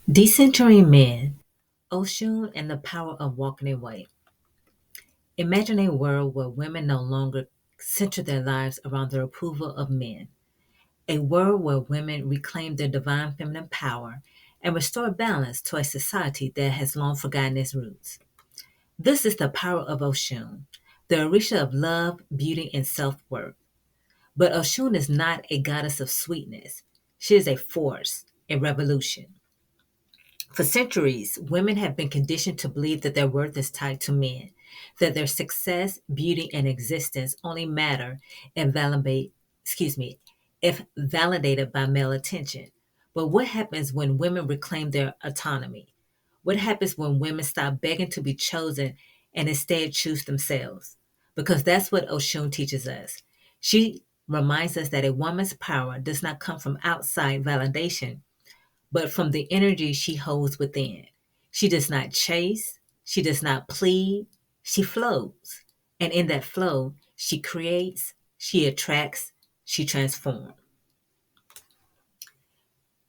Decentering Men, Oshun and the Power of Walking Away. Imagine a world where women no longer center their lives around the approval of men. A world where women reclaim their divine feminine power and restore balance to a society that has long forgotten its roots. This is the power of Oshun, the Orisha of love, beauty, and self worth. But Oshun is not a goddess of sweetness. She is a force, a revolution. For centuries, women have been conditioned to believe that their worth is tied to men, that their success, beauty, and existence only matter and if validated by male attention. But what happens when women reclaim their autonomy? What happens when women stop begging to be chosen and instead choose themselves? Because that's what Oshun teaches us. She reminds us that a woman's power does not come from outside validation, but from the energy she holds within. She does not chase, she does not plead, she flows. And in that flow, she creates, she attracts, she transforms.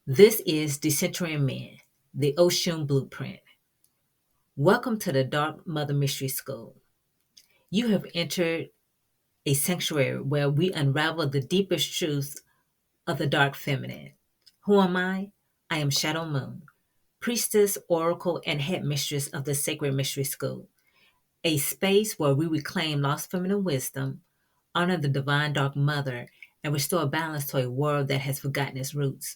This is Decentering Men, the Oshun Blueprint. Welcome to the Dark Mother Mystery School. You have entered a sanctuary where we unravel the deepest truths of the dark feminine. Who am I? I am Shadow Moon, Priestess, Oracle, and Head Mistress of the Sacred Mystery School, a space where we reclaim lost feminine wisdom, honor the divine dark mother, and restore balance to a world that has forgotten its roots.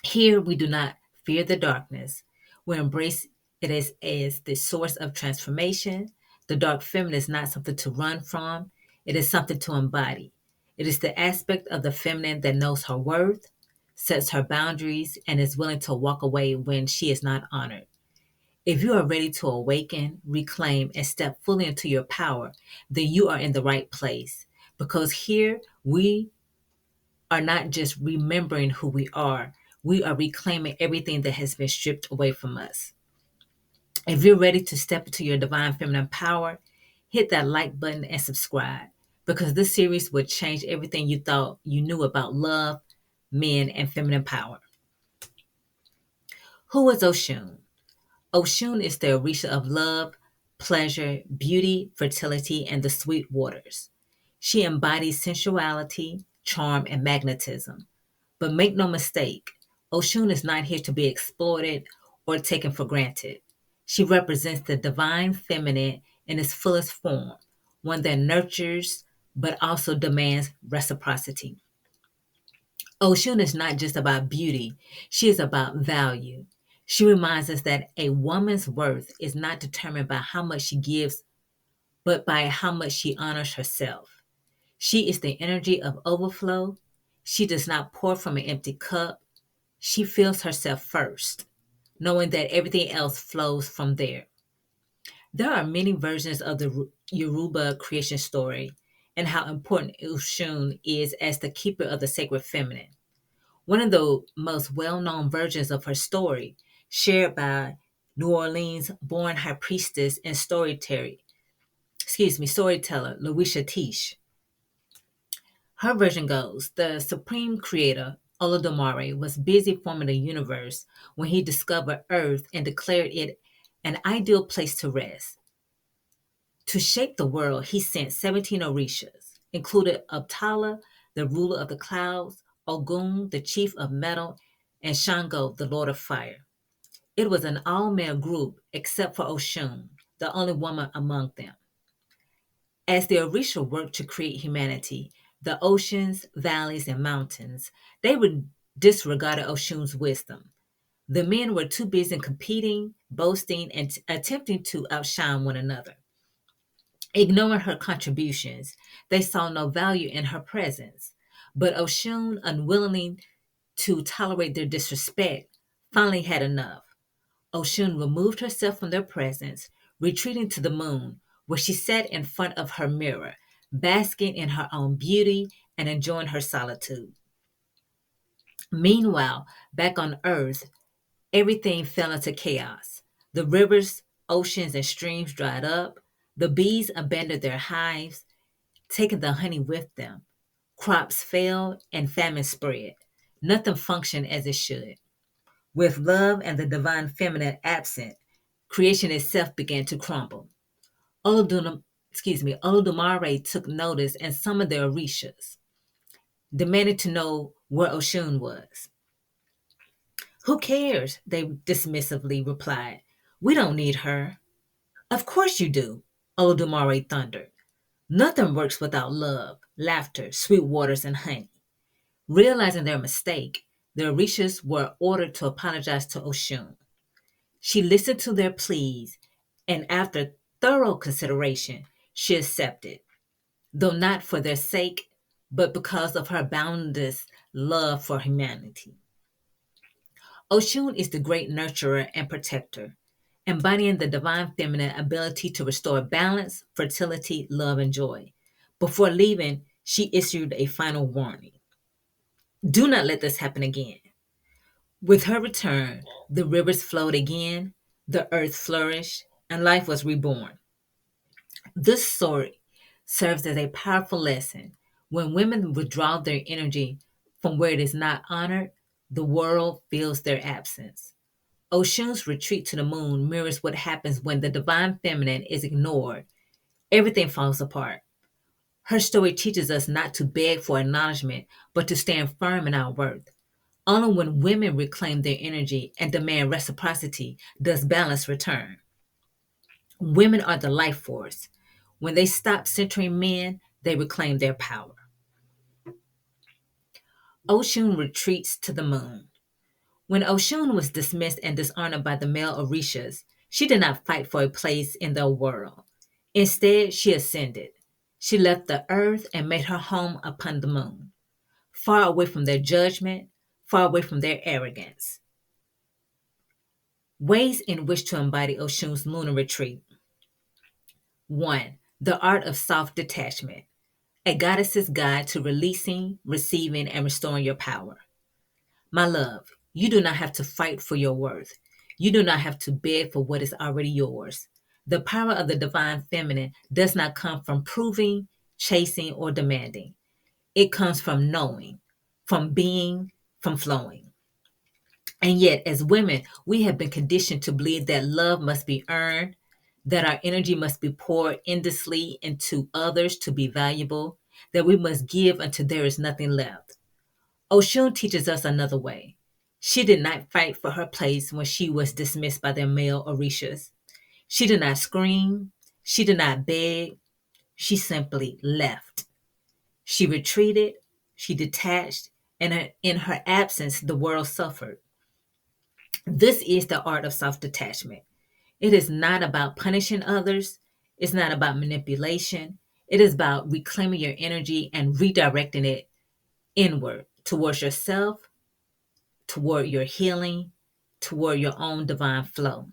Here, we do not fear the darkness. We embrace it as the source of transformation. The dark feminine is not something to run from, it is something to embody. It is the aspect of the feminine that knows her worth, sets her boundaries, and is willing to walk away when she is not honored. If you are ready to awaken, reclaim, and step fully into your power, then you are in the right place. Because here we are not just remembering who we are reclaiming everything that has been stripped away from us. If you're ready to step into your divine feminine power, hit that like button and subscribe because this series will change everything you thought you knew about love, men, and feminine power. Who is Oshun? Oshun is the Orisha of love, pleasure, beauty, fertility, and the sweet waters. She embodies sensuality, charm, and magnetism. But make no mistake, Oshun is not here to be exploited or taken for granted. She represents the divine feminine in its fullest form, one that nurtures but also demands reciprocity. Oshun is not just about beauty, she is about value. She reminds us that a woman's worth is not determined by how much she gives, but by how much she honors herself. She is the energy of overflow. She does not pour from an empty cup. She fills herself first, knowing that everything else flows from there. There are many versions of the Yoruba creation story and how important Oshun is as the keeper of the sacred feminine. One of the most well-known versions of her story, shared by New Orleans born high priestess and storyteller Louisa Tish. Her version goes, the supreme creator, Olodumare, was busy forming the universe when he discovered Earth and declared it an ideal place to rest. To shape the world, he sent 17 Orishas, including Abtala, the ruler of the clouds, Ogun, the chief of metal, and Shango, the lord of fire. It was an all-male group except for Oshun, the only woman among them. As the Orisha worked to create humanity, the oceans, valleys, and mountains, they would disregarded Oshun's wisdom. The men were too busy competing, boasting, and attempting to outshine one another. Ignoring her contributions, they saw no value in her presence. But Oshun, unwilling to tolerate their disrespect, finally had enough. Oshun removed herself from their presence, retreating to the moon, where she sat in front of her mirror, basking in her own beauty and enjoying her solitude. Meanwhile, back on Earth, everything fell into chaos. The rivers, oceans, and streams dried up. The bees abandoned their hives, taking the honey with them. Crops failed and famine spread. Nothing functioned as it should. With love and the divine feminine absent, creation itself began to crumble. Olodum, Olodumare took notice and summoned the Orishas, demanded to know where Oshun was. Who cares? They dismissively replied. We don't need her. Of course you do, Olodumare thundered. Nothing works without love, laughter, sweet waters, and honey. Realizing their mistake, the Orishas were ordered to apologize to Oshun. She listened to their pleas, and after thorough consideration, she accepted, though not for their sake, but because of her boundless love for humanity. Oshun is the great nurturer and protector, embodying the divine feminine ability to restore balance, fertility, love, and joy. Before leaving, she issued a final warning. Do not let this happen again. With her return, the rivers flowed again, the earth flourished, and life was reborn. This story serves as a powerful lesson. When women withdraw their energy from where it is not honored, the world feels their absence. Oshun's retreat to the moon mirrors what happens when the divine feminine is ignored. Everything falls apart. Her story teaches us not to beg for acknowledgement, but to stand firm in our worth. Only when women reclaim their energy and demand reciprocity does balance return. Women are the life force. When they stop centering men, they reclaim their power. Oshun retreats to the moon. When Oshun was dismissed and dishonored by the male Orishas, she did not fight for a place in the world. Instead, she ascended. She left the earth and made her home upon the moon, far away from their judgment, far away from their arrogance. Ways in which to embody Oshun's lunar retreat. 1. The art of soft detachment, a goddess's guide to releasing, receiving, and restoring your power. My love, you do not have to fight for your worth. You do not have to beg for what is already yours. The power of the divine feminine does not come from proving, chasing, or demanding. It comes from knowing, from being, from flowing. And yet, as women, we have been conditioned to believe that love must be earned, that our energy must be poured endlessly into others to be valuable, that we must give until there is nothing left. Oshun teaches us another way. She did not fight for her place when she was dismissed by their male Orishas. She did not scream. She did not beg. She simply left. She retreated. She detached. And in her absence, the world suffered. This is the art of self detachment. It is not about punishing others. It's not about manipulation. It is about reclaiming your energy and redirecting it inward towards yourself, toward your healing, toward your own divine flow.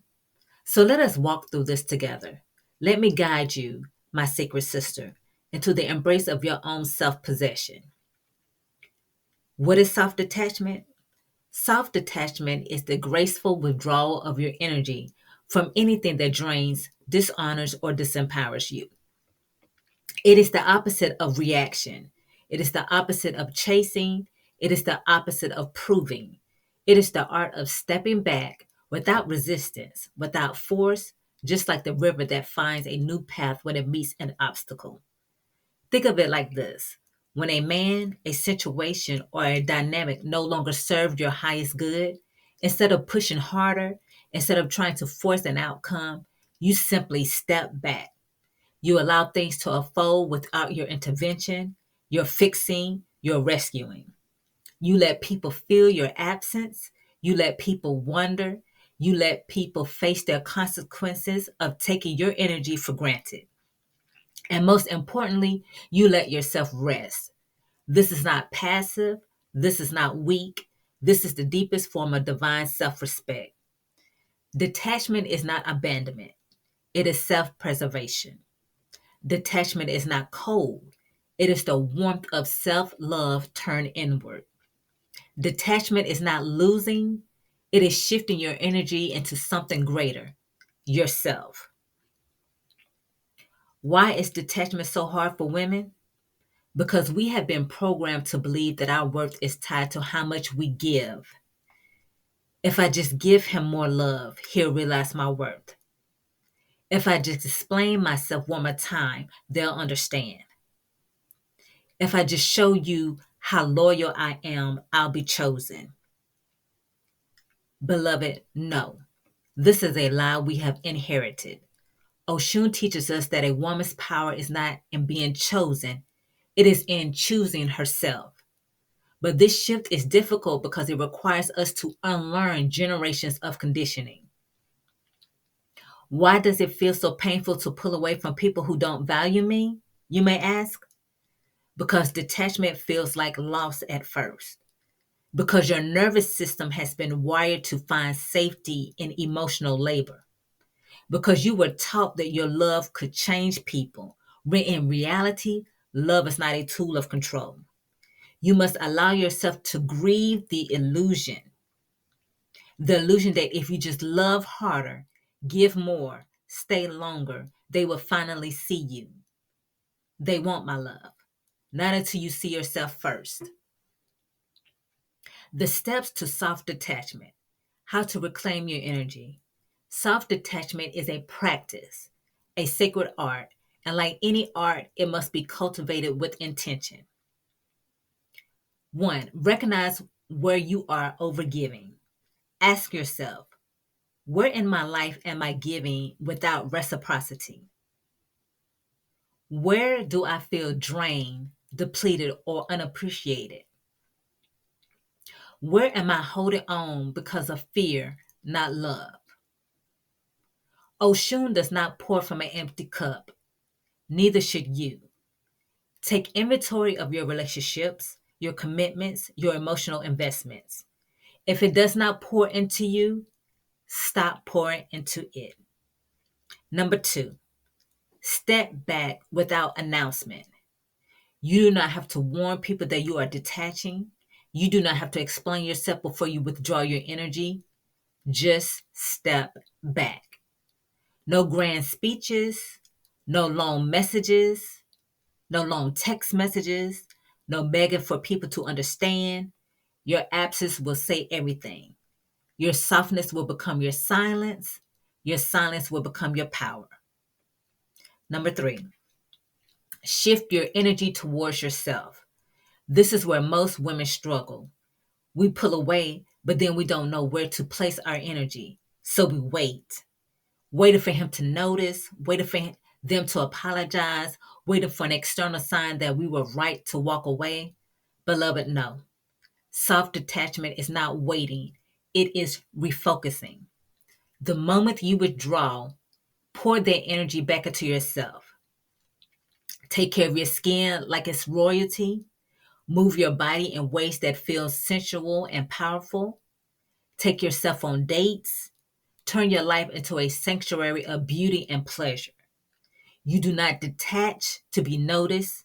So let us walk through this together. Let me guide you, my sacred sister, into the embrace of your own self possession. What is self detachment? Self detachment is the graceful withdrawal of your energy from anything that drains, dishonors, or disempowers you. It is the opposite of reaction. It is the opposite of chasing. It is the opposite of proving. It is the art of stepping back without resistance, without force, just like the river that finds a new path when it meets an obstacle. Think of it like this. When a man, a situation, or a dynamic no longer served your highest good, instead of pushing harder, instead of trying to force an outcome, you simply step back. You allow things to unfold without your intervention, your fixing, your rescuing. You let people feel your absence. You let people wonder. You let people face their consequences of taking your energy for granted. And most importantly, you let yourself rest. This is not passive. This is not weak. This is the deepest form of divine self respect. Detachment is not abandonment, it is self preservation. Detachment is not cold, it is the warmth of self love turned inward. Detachment is not losing, it is shifting your energy into something greater, yourself. Why is detachment so hard for women? Because we have been programmed to believe that our worth is tied to how much we give. If I just give him more love, he'll realize my worth. If I just explain myself one more time, they'll understand. If I just show you how loyal I am, I'll be chosen. Beloved, no. This is a lie we have inherited. Oshun teaches us that a woman's power is not in being chosen, it is in choosing herself. But this shift is difficult because it requires us to unlearn generations of conditioning. Why does it feel so painful to pull away from people who don't value me? You may ask. Because detachment feels like loss at first. Because your nervous system has been wired to find safety in emotional labor. Because you were taught that your love could change people, when in reality, love is not a tool of control. You must allow yourself to grieve the illusion that if you just love harder, give more, stay longer, they will finally see you. They want my love. Not until you see yourself first. The steps to soft detachment. How to reclaim your energy. Soft detachment is a practice, a sacred art, and like any art, it must be cultivated with intention. One, recognize where you are overgiving. Ask yourself, where in my life am I giving without reciprocity? Where do I feel drained, depleted, or unappreciated? Where am I holding on because of fear, not love? Oshun does not pour from an empty cup. Neither should you. Take inventory of your relationships, your commitments, your emotional investments. If it does not pour into you, stop pouring into it. Number two, step back without announcement. You do not have to warn people that you are detaching. You do not have to explain yourself before you withdraw your energy. Just step back. No grand speeches, no long messages, no long text messages, no begging for people to understand. Your absence will say everything. Your softness will become your silence. Your silence will become your power. Number three, shift your energy towards yourself. This is where most women struggle. We pull away, but then we don't know where to place our energy. So we waiting for him to notice, waiting for them to apologize, waiting for an external sign that we were right to walk away. Beloved, no. Soft detachment is not waiting, it is refocusing. The moment you withdraw, pour that energy back into yourself. Take care of your skin like it's royalty. Move your body in ways that feel sensual and powerful. Take yourself on dates. Turn your life into a sanctuary of beauty and pleasure. You do not detach to be noticed.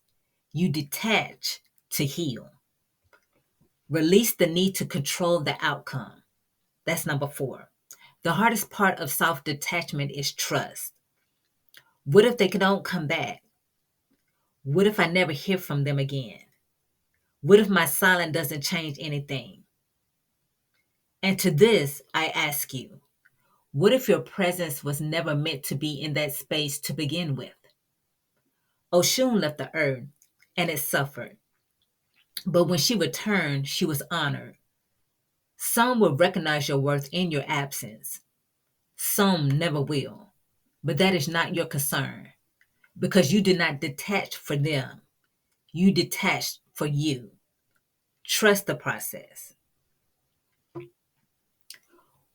You detach to heal. Release the need to control the outcome. That's number four. The hardest part of self detachment is trust. What if they don't come back? What if I never hear from them again? What if my silence doesn't change anything? And to this, I ask you, what if your presence was never meant to be in that space to begin with? Oshun left the earth and it suffered. But when she returned, she was honored. Some will recognize your worth in your absence. Some never will. But that is not your concern because you did not detach for them. You detached for you. Trust the process.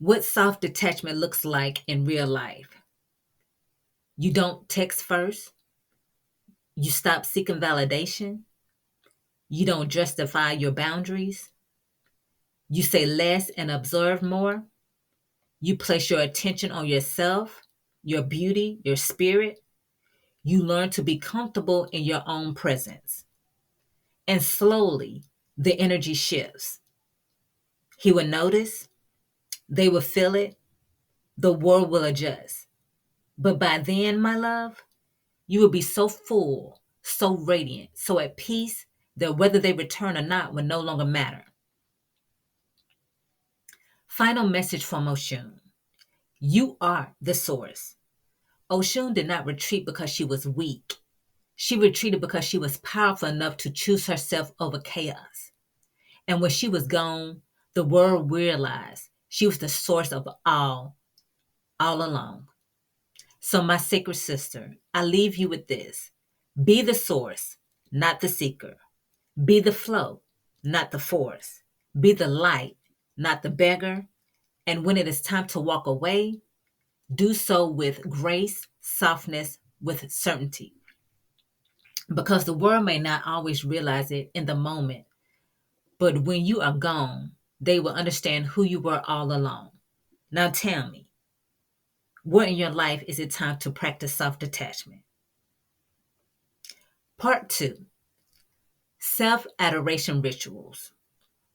What self detachment looks like in real life. You don't text first. You stop seeking validation. You don't justify your boundaries. You say less and observe more. You place your attention on yourself, your beauty, your spirit. You learn to be comfortable in your own presence. And slowly, the energy shifts. He will notice, they will feel it, the world will adjust. But by then, my love, you will be so full, so radiant, so at peace that whether they return or not will no longer matter. Final message from Oshun. You are the source. Oshun did not retreat because she was weak. She retreated because she was powerful enough to choose herself over chaos. And when she was gone, the world realized she was the source of all along. So, my sacred sister, I leave you with this: be the source, not the seeker. Be the flow, not the force. Be the light, not the beggar. And when it is time to walk away, do so with grace, softness, with certainty. Because the world may not always realize it in the moment, but when you are gone, they will understand who you were all along. Now tell me, where in your life is it time to practice self detachment? Part two: self adoration rituals.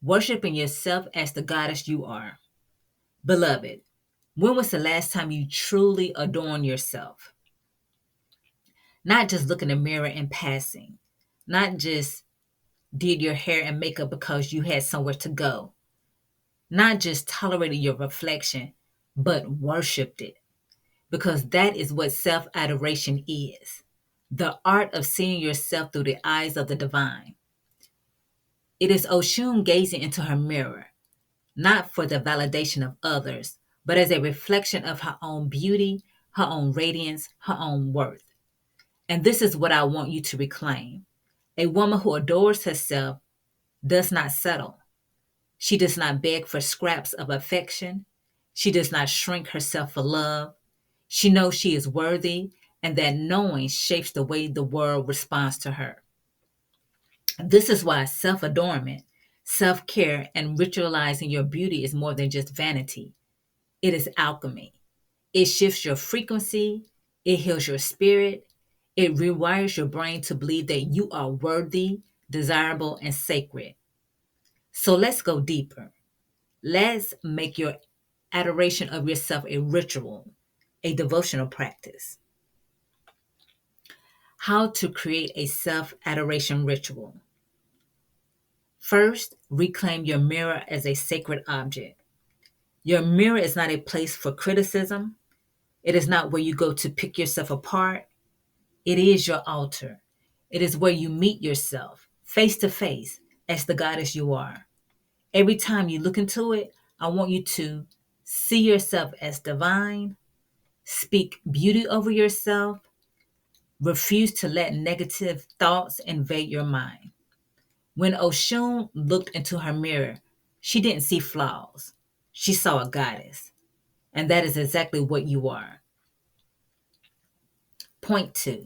Worshiping yourself as the goddess you are. Beloved, when was the last time you truly adorned yourself? Not just look in the mirror in passing, not just did your hair and makeup because you had somewhere to go, not just tolerated your reflection, but worshiped it. Because that is what self adoration is: the art of seeing yourself through the eyes of the divine. It is Oshun gazing into her mirror, not for the validation of others, but as a reflection of her own beauty, her own radiance, her own worth. And this is what I want you to reclaim. A woman who adores herself does not settle. She does not beg for scraps of affection. She does not shrink herself for love. She knows she is worthy, and that knowing shapes the way the world responds to her. This is why self adornment, self care, and ritualizing your beauty is more than just vanity. It is alchemy. It shifts your frequency, it heals your spirit, it rewires your brain to believe that you are worthy, desirable, and sacred. So let's go deeper. Let's make your adoration of yourself a ritual, a devotional practice. How to create a self adoration ritual. First, reclaim your mirror as a sacred object. Your mirror is not a place for criticism. It is not where you go to pick yourself apart. It is your altar. It is where you meet yourself face to face as the goddess you are. Every time you look into it, I want you to see yourself as divine, speak beauty over yourself, refuse to let negative thoughts invade your mind. When Oshun looked into her mirror, she didn't see flaws. She saw a goddess. And that is exactly what you are. Point two: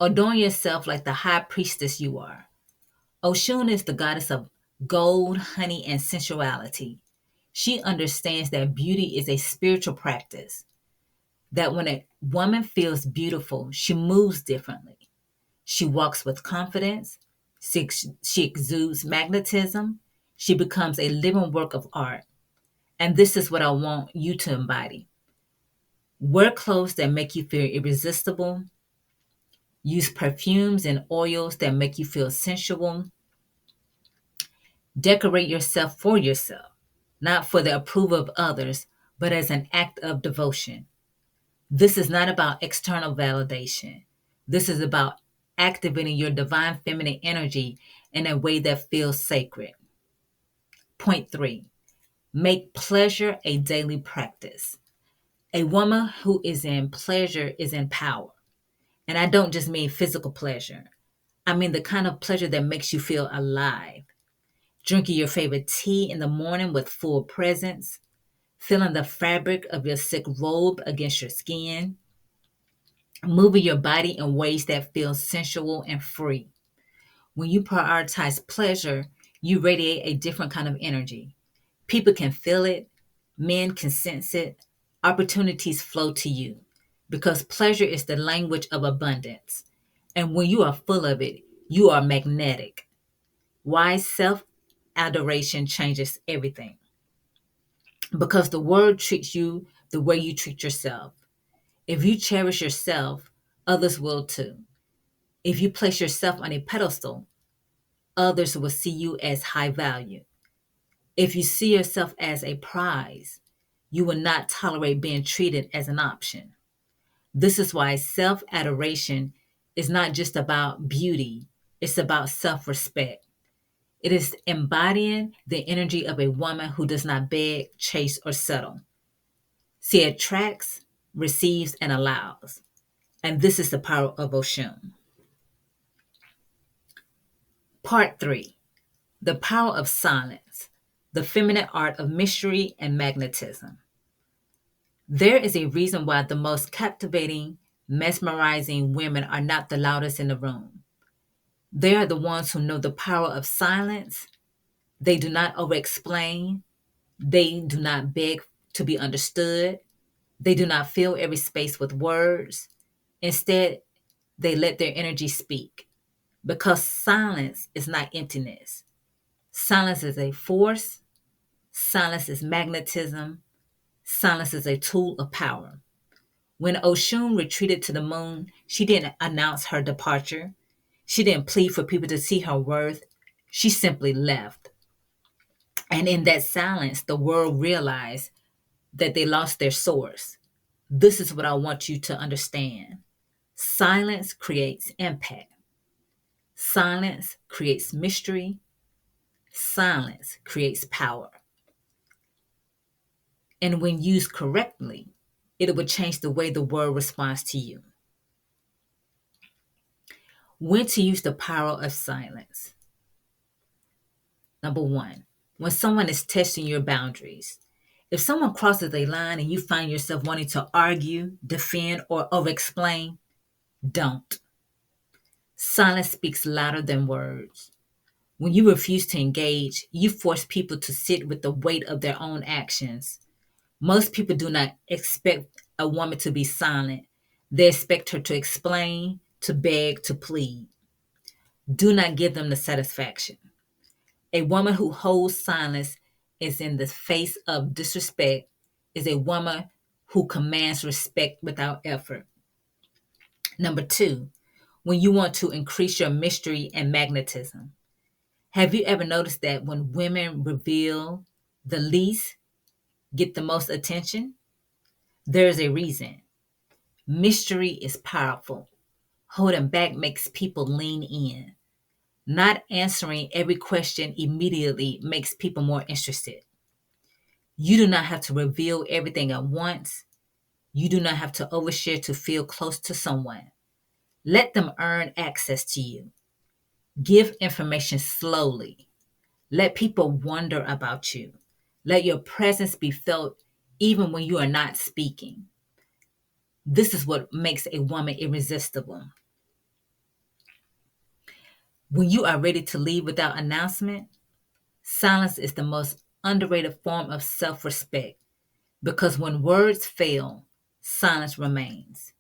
adorn yourself like the high priestess you are. Oshun is the goddess of gold, honey, and sensuality. She understands that beauty is a spiritual practice, that when a woman feels beautiful, she moves differently. She walks with confidence. She exudes magnetism. She becomes a living work of art. And this is what I want you to embody. Wear clothes that make you feel irresistible. Use perfumes and oils that make you feel sensual. Decorate yourself for yourself, not for the approval of others, but as an act of devotion. This is not about external validation. This is about activating your divine feminine energy in a way that feels sacred. Point three: make pleasure a daily practice. A woman who is in pleasure is in power. And I don't just mean physical pleasure. I mean the kind of pleasure that makes you feel alive. Drinking your favorite tea in the morning with full presence, feeling the fabric of your silk robe against your skin, moving your body in ways that feel sensual and free. When you prioritize pleasure, you radiate a different kind of energy. People can feel it, men can sense it, opportunities flow to you because pleasure is the language of abundance. And when you are full of it, you are magnetic. Why self adoration changes everything? Because the world treats you the way you treat yourself. If you cherish yourself, others will too. If you place yourself on a pedestal, others will see you as high value. If you see yourself as a prize, you will not tolerate being treated as an option. This is why self adoration is not just about beauty, it's about self respect. It is embodying the energy of a woman who does not beg, chase, or settle. She attracts, receives, and allows. And this is the power of Oshun. Part 3, the power of silence, the feminine art of mystery and magnetism. There is a reason why the most captivating, mesmerizing women are not the loudest in the room. They are the ones who know the power of silence. They do not over explain. They do not beg to be understood. They do not fill every space with words. Instead, they let their energy speak. Because silence is not emptiness. Silence is a force. Silence is magnetism. Silence is a tool of power. When Oshun retreated to the moon, she didn't announce her departure. She didn't plead for people to see her worth. She simply left. And in that silence, the world realized that they lost their source. This is what I want you to understand. Silence creates impact. Silence creates mystery. Silence creates power. And when used correctly, it will change the way the world responds to you. When to use the power of silence. Number 1, when someone is testing your boundaries. If someone crosses a line and you find yourself wanting to argue, defend, or over explain, don't. Silence speaks louder than words. When you refuse to engage, you force people to sit with the weight of their own actions. Most people do not expect a woman to be silent. They expect her to explain, to beg, to plead. Do not give them the satisfaction. A woman who holds silence is in the face of disrespect, is a woman who commands respect without effort. Number 2, when you want to increase your mystery and magnetism. Have you ever noticed that when women reveal the least, get the most attention? There is a reason. Mystery is powerful. Holding back makes people lean in. Not answering every question immediately makes people more interested. You do not have to reveal everything at once. You do not have to overshare to feel close to someone. Let them earn access to you. Give information slowly. Let people wonder about you. Let your presence be felt even when you are not speaking. This is what makes a woman irresistible. When you are ready to leave without announcement, silence is the most underrated form of self respect because when words fail, silence remains.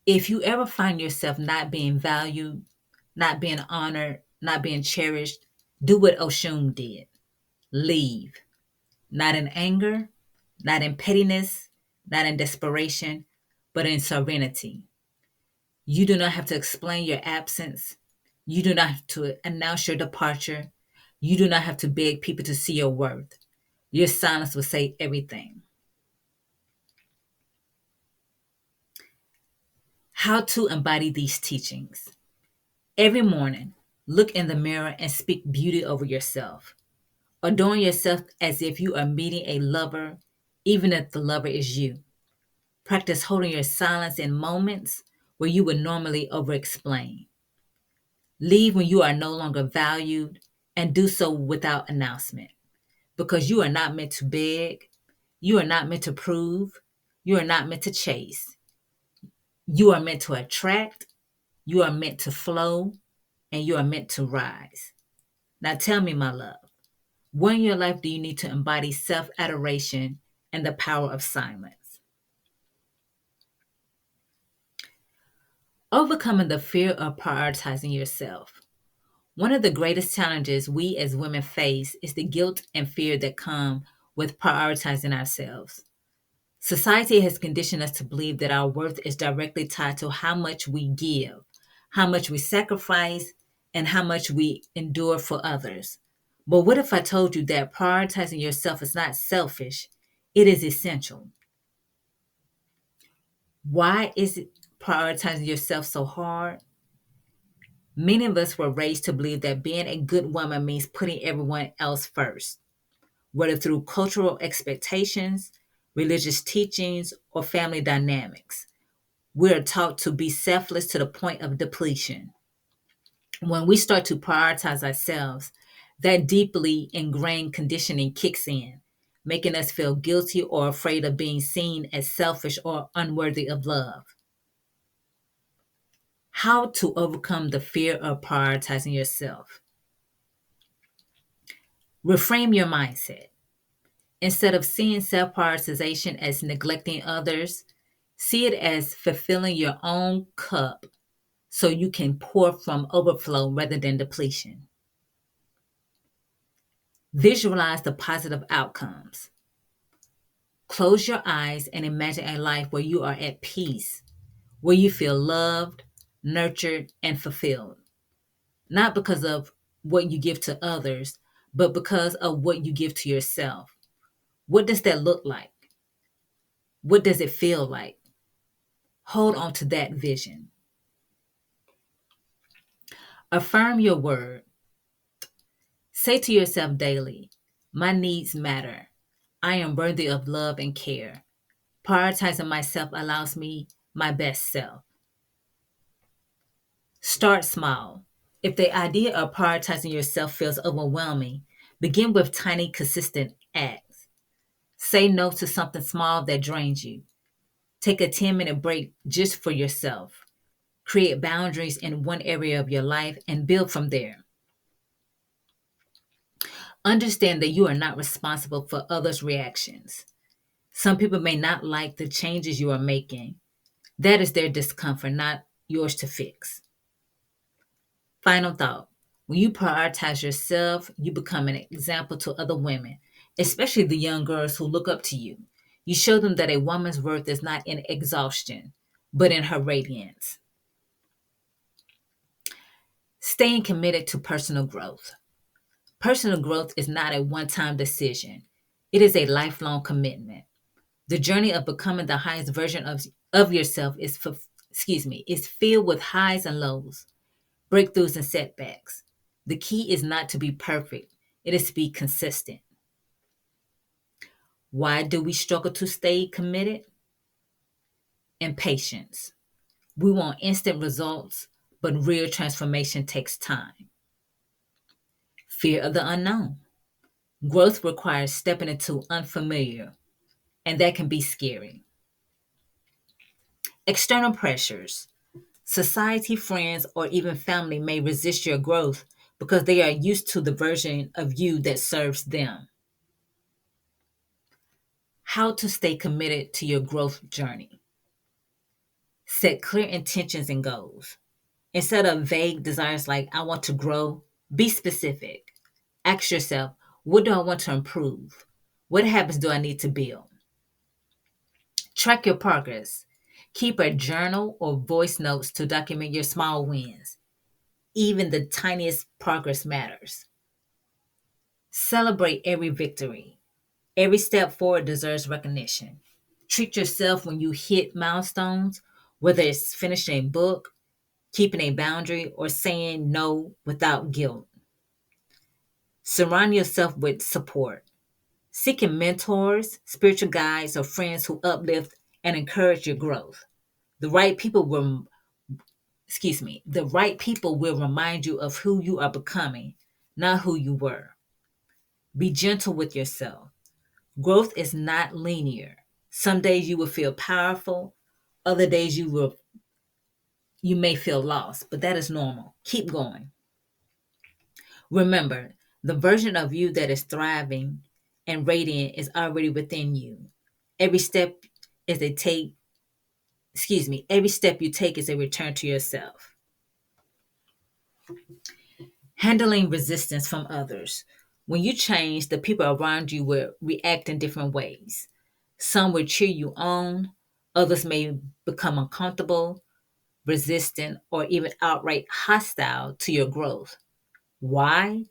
If you ever find yourself not being valued, not being honored, not being cherished, do what Oshun did. Leave. Not in anger, not in pettiness, not in desperation, but in serenity. You do not have to explain your absence. You do not have to announce your departure. You do not have to beg people to see your worth. Your silence will say everything. How to embody these teachings. Every morning, look in the mirror and speak beauty over yourself. Adorn yourself as if you are meeting a lover, even if the lover is you. Practice holding your silence in moments where you would normally over-explain. Leave when you are no longer valued and do so without announcement because you are not meant to beg. You are not meant to prove. You are not meant to chase. You are meant to attract. You are meant to flow and you are meant to rise. Now tell me, my love, when in your life do you need to embody self-adoration and the power of silence? Overcoming the fear of prioritizing yourself. One of the greatest challenges we as women face is the guilt and fear that come with prioritizing ourselves. Society has conditioned us to believe that our worth is directly tied to how much we give, how much we sacrifice, and how much we endure for others. But what if I told you that prioritizing yourself is not selfish, it is essential? Why is it prioritizing yourself so hard? Many of us were raised to believe that being a good woman means putting everyone else first, whether through cultural expectations, religious teachings, or family dynamics. We are taught to be selfless to the point of depletion. When we start to prioritize ourselves, that deeply ingrained conditioning kicks in, making us feel guilty or afraid of being seen as selfish or unworthy of love. How to overcome the fear of prioritizing yourself? Reframe your mindset. Instead of seeing self prioritization as neglecting others, see it as fulfilling your own cup so you can pour from overflow rather than depletion. Visualize the positive outcomes. Close your eyes and imagine a life where you are at peace, where you feel loved, nurtured, and fulfilled. Not because of what you give to others, but because of what you give to yourself. What does that look like? What does it feel like? Hold on to that vision. Affirm your word. Say to yourself daily, my needs matter. I am worthy of love and care. Prioritizing myself allows me my best self. Start small. If the idea of prioritizing yourself feels overwhelming, begin with tiny, consistent acts. Say no to something small that drains you. Take a 10-minute break just for yourself. Create boundaries in one area of your life and build from there. Understand that you are not responsible for others' reactions. Some people may not like the changes you are making. That is their discomfort, not yours to fix. Final thought. When you prioritize yourself, you become an example to other women, especially the young girls who look up to you. You show them that a woman's worth is not in exhaustion, but in her radiance. Staying committed to personal growth. Personal growth is not a one time decision, it is a lifelong commitment. The journey of becoming the highest version of yourself is filled with highs and lows, breakthroughs and setbacks. The key is not to be perfect, it is to be consistent. Why do we struggle to stay committed? Impatience. We want instant results, but real transformation takes time. Fear of the unknown. Growth requires stepping into unfamiliar, and that can be scary. External pressures. Society, friends, or even family may resist your growth because they are used to the version of you that serves them. How to stay committed to your growth journey. Set clear intentions and goals. Instead of vague desires like, I want to grow, be specific. Ask yourself, what do I want to improve? What habits do I need to build? Track your progress. Keep a journal or voice notes to document your small wins. Even the tiniest progress matters. Celebrate every victory. Every step forward deserves recognition. Treat yourself when you hit milestones, whether it's finishing a book, keeping a boundary, or saying no without guilt. Surround yourself with support. Seeking mentors, spiritual guides, or friends who uplift and encourage your growth. The right people will, the right people will remind you of who you are becoming, not who you were. Be gentle with yourself. Growth is not linear. Some days you will feel powerful, other days you may feel lost, but that is normal. Keep going. Remember, the version of you that is thriving and radiant is already within you. Every step is a take, every step you take is a return to yourself. Handling resistance from others. When you change, the people around you will react in different ways. Some will cheer you on, others may become uncomfortable, resistant, or even outright hostile to your growth. Why?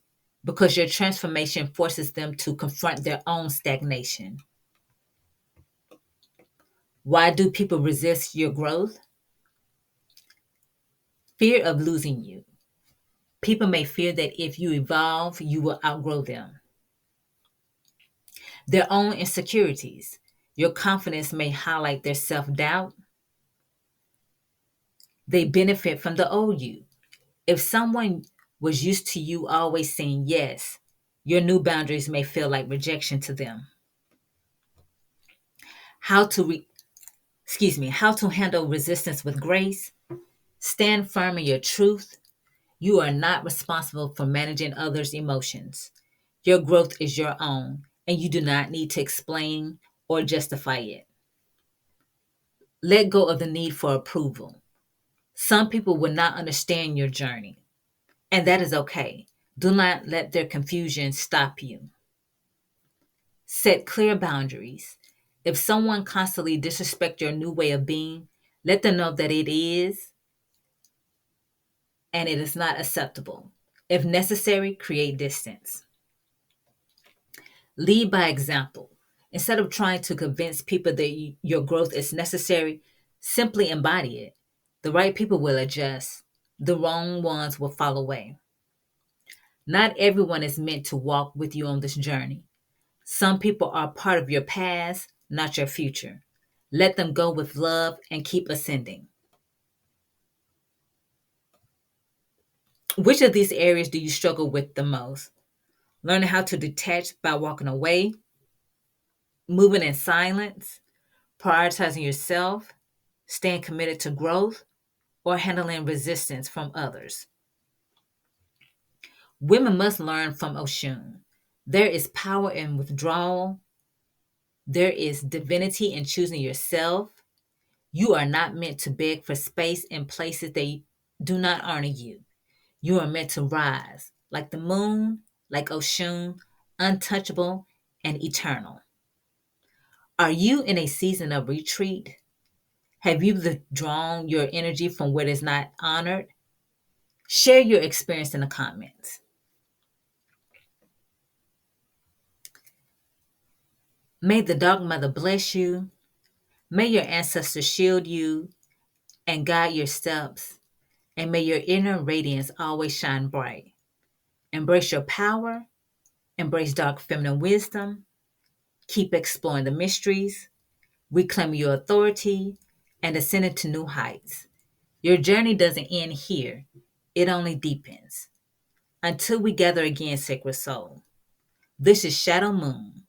because your transformation forces them to confront their own stagnation. Why do people resist your growth? Fear of losing you. People may fear that if you evolve, you will outgrow them. Their own insecurities. Your confidence may highlight their self doubt. They benefit from the old you. If someone was used to you always saying yes, your new boundaries may feel like rejection to them. How to how to handle resistance with grace. Stand firm in your truth. You are not responsible for managing others' emotions. Your growth is your own, and you do not need to explain or justify it. Let go of the need for approval. Some people will not understand your journey, and that is okay. Do not let their confusion stop you. Set clear boundaries. If someone constantly disrespects your new way of being, let them know that it is and it is not acceptable. If necessary, create distance. Lead by example. Instead of trying to convince people that your growth is necessary, simply embody it. The right people will adjust, the wrong ones will fall away. Not everyone is meant to walk with you on this journey. Some people are part of your past, not your future. Let them go with love and keep ascending. Which of these areas do you struggle with the most? Learning how to detach by walking away, moving in silence, prioritizing yourself, staying committed to growth, or handling resistance from others. Women must learn from Oshun. There is power in withdrawal. There is divinity in choosing yourself. You are not meant to beg for space in places that do not honor you. You are meant to rise like the moon, like Oshun, untouchable and eternal. Are you in a season of retreat? Have you withdrawn your energy from what is not honored? Share your experience in the comments. May the Dark Mother bless you. May your ancestors shield you and guide your steps. And may your inner radiance always shine bright. Embrace your power. Embrace dark feminine wisdom. Keep exploring the mysteries. Reclaim your authority and ascend to new heights. Your journey doesn't end here. It only deepens. Until we gather again, Sacred Soul. This is Shadow Moon,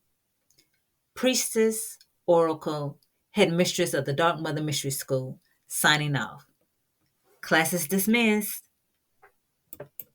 Priestess, Oracle, Head Mistress of the Dark Mother Mystery School, signing off. Class is dismissed.